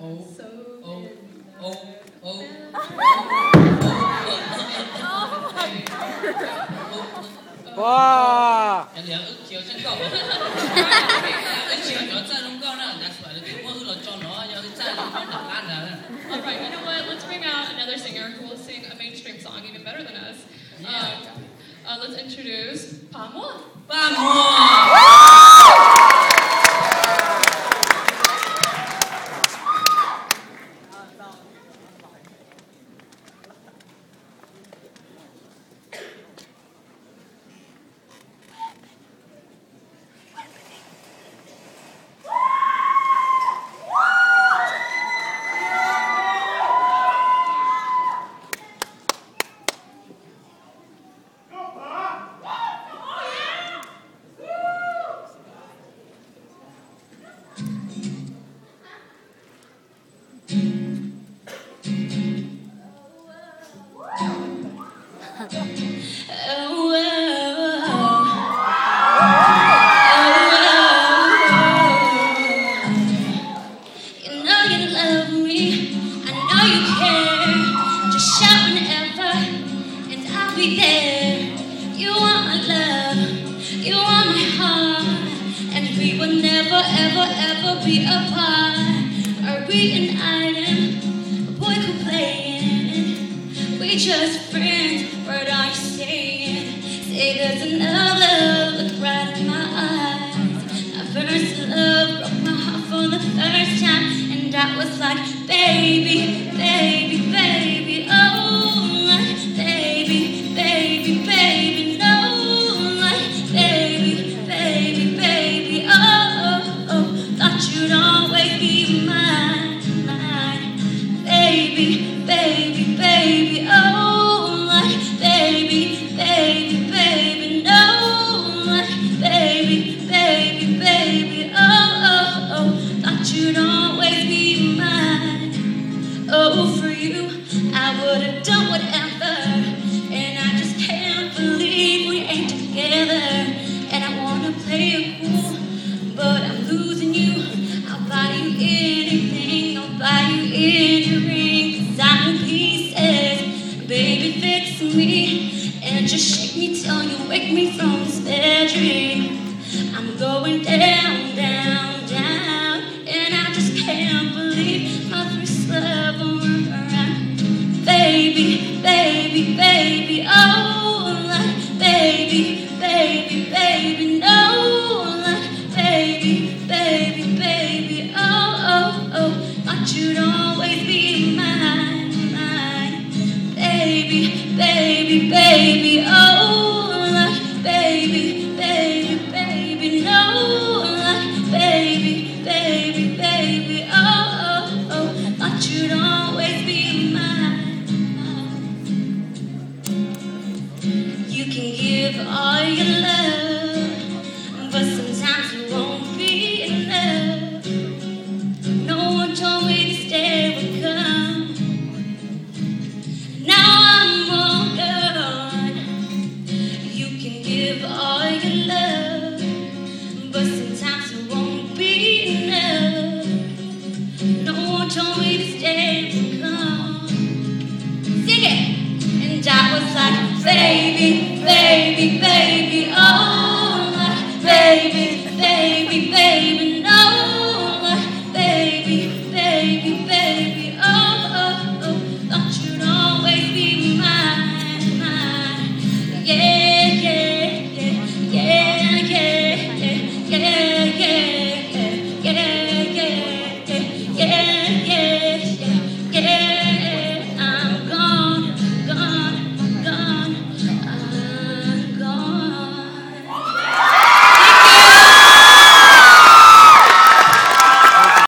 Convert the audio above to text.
So 와. 人哋有叫真夠，一叫咗真咁夠啦，人家出嚟就我落咗攞，有真咁難啦。Alright, you know what? Let's bring out another singer who will sing a mainstream song even better than us. Let's introduce Pamela. Be apart. Are we an item? A boy complaining. We just friends. What are you saying? Say there's another. Look right in my eyes. My first love broke my heart for the first time, and I was like, baby, baby, baby, oh, like baby, baby, baby, no, like baby, baby, baby, oh, thought you'd always be mine, baby, baby, baby, oh, like baby, baby, baby, no, like baby, baby, baby, oh, thought you'd always be mine. Oh, for you, I would have done whatever, and I just can't believe we ain't together. And I wanna play it cool, but I'm losing you. I'll buy you anything, I'll buy you any ring, 'cause I'm in pieces. Baby, fix me and just shake me till you wake me from this bad dream. I'm going down.